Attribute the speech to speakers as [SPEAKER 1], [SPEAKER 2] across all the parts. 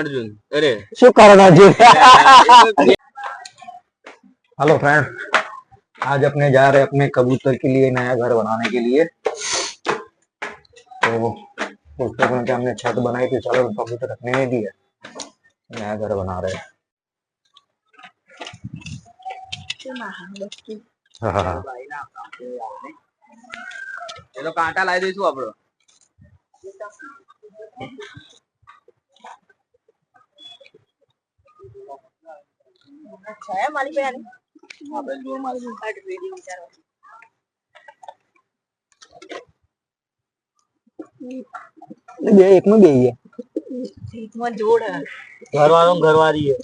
[SPEAKER 1] अर्जुन अरे
[SPEAKER 2] show Karan Arjun. Hello friend, आज अपने जा रहे अपने कबूतर के लिए नया घर बनाने के लिए। तो उसके बाद हमने छत बनाई थी, चलो कबूतर रखने नहीं दिए, नया घर बना रहे हैं।
[SPEAKER 1] ये तो कांटा लाई दईशु आपड़ो अच्छा है माली पे आने आपे जोर मारी हट वीडियो विचारो
[SPEAKER 2] ये एक में गई है,
[SPEAKER 1] इसमें जोड़ है, घर वालों घरवाली है,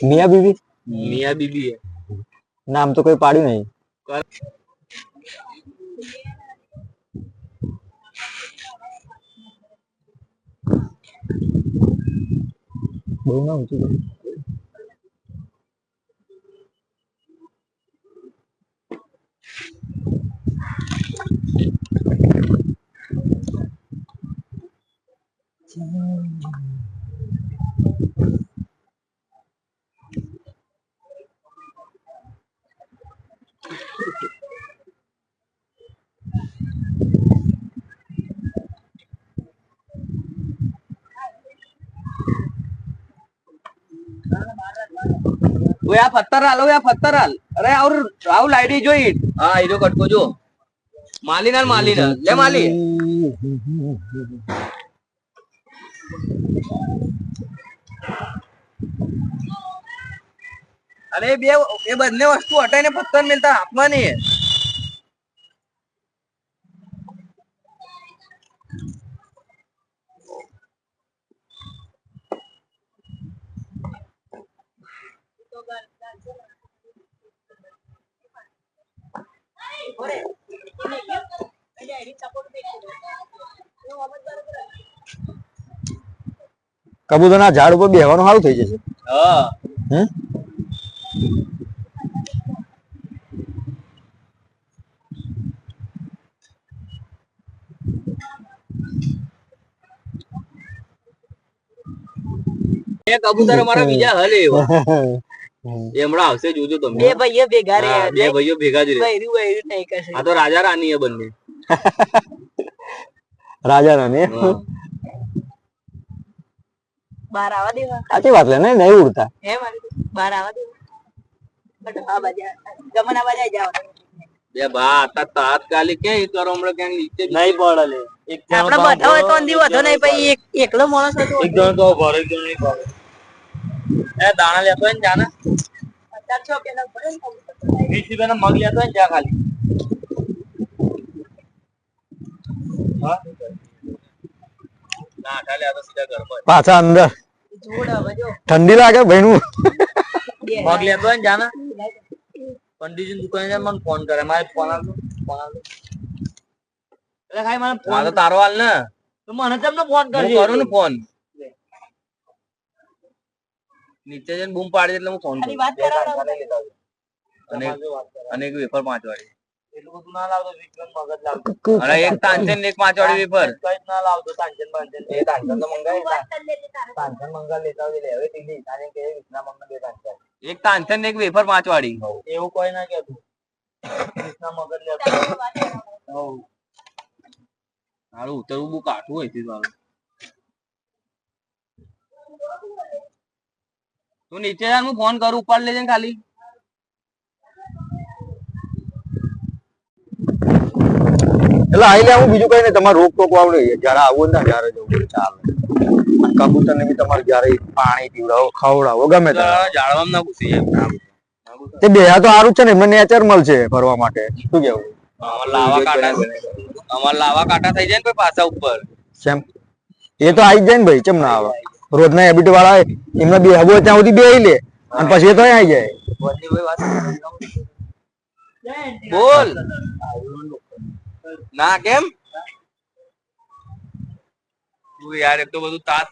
[SPEAKER 2] मियाँ बीवी
[SPEAKER 1] है,
[SPEAKER 2] नाम तो कोई पाड़ी नहीं। बहु ना ऊंची
[SPEAKER 1] वो या पत्थर हाल अरे और राहुल आईडी जो इट हाँ ये जो कटको जो माली ना ले माली अरे ये बदले वस्तु हटाई पत्थर मिलता हाथમાં नहीं है
[SPEAKER 2] કબૂતરના ઝાડ ઉપર બેહવાનું સારું થઈ જશે।
[SPEAKER 1] હા એ કબૂતર અમારા બીજા હલે એવા એ હમણાં આવશે જોજો તમે બે ભાઈઓ ભેગા રે બે ભાઈઓ ભેગા જ રે વૈરું વૈરું નહીં કરશે આ તો રાજા રાની હે બંને
[SPEAKER 2] રાજા રાની
[SPEAKER 1] बाहर आवा देवा
[SPEAKER 2] अच्छी बात है, नहीं उड़ता
[SPEAKER 1] है मारी बाहर आवा देवा बट हां बाजा गमन आवा जाओ બે બા આ તાત્કાલિક કે કરો હમણાં ક્યાં નીચે નહીં પડલે એક આપણે બધા હોય તો અંધી વધો નહીં ભાઈ એકલો માણસ હતો એક જણ તો ભરે જ નહીં પડે એ દાણા લેતો હોય ને જાને અત્યારે છો કે ના પડે ને 20 રૂપિયાના મગ લેતો હોય ને જા ખાલી હા ના ખાલી આ તો સીધા ઘરમાં
[SPEAKER 2] પાછા અંદર
[SPEAKER 1] જોડ હવે જો
[SPEAKER 2] ઠંડી લાગે ભાઈનું
[SPEAKER 1] મગ લેતો હોય ને જાને पंडित जी दुकान से मन फोन करे मारे फोन आलो अरे भाई મને ફોન તો તારો હાલ ને તો મને તમને ફોન કરજો કરો ને ફોન નીચે જઈને બૂમ પાડી એટલે હું ફોન કરું વાત કરાવડો અને એક વેફર 5 વાળી એટલું બધું ના લાવતો વિક્રમ મગજ લાવતો અરે એક તાંજન એક 5 વાળી વેફર કઈ ના લાવતો તાંજન બાંજન એ તાંજન તો મંગાઈ તાંજન મંગા લેતા હોય લે હવે ટીલી તાંજન કે વિક્રમ મંગા બે તાંજન एक तांजन एक वेफर 5 वाली એવું કોઈ ના કેતું કૃષ્ણ મગજ લેતો હો હારું ઉતરવું બહુ કાઠું હોય છે તારું તું નીચે જા હું ફોન કરું ઉપર લેજે ખાલી
[SPEAKER 2] એટલે આઈ લે હું બીજું કઈ નહીં તમારે રોક ટોક આવડે જ્યારે આવું ને ત્યારે જવું ચાલે કબૂતર ને બી તમારે જ્યારે પાણી પીવડાવો ખવડાવો ગમે ત્યારે
[SPEAKER 1] જાળવામાં ના ઘૂસી જાય
[SPEAKER 2] તે બે તો સારું છે ને મને નેચર મળશે ફરવા માટે શું કેવું
[SPEAKER 1] અમાર લાવા કાંટા થઈ જાય ને કોઈ પાછા ઉપર
[SPEAKER 2] સેમ એ તો આવી જાય ને ભાઈ કેમ ના આવે રોજના હેબિટ વાળા એમને બે હવો ત્યાં સુધી બેહી લે અને પછી એ તો આવી જાય
[SPEAKER 1] બોલ ના કેમ તું યાર એક તો બધું તાત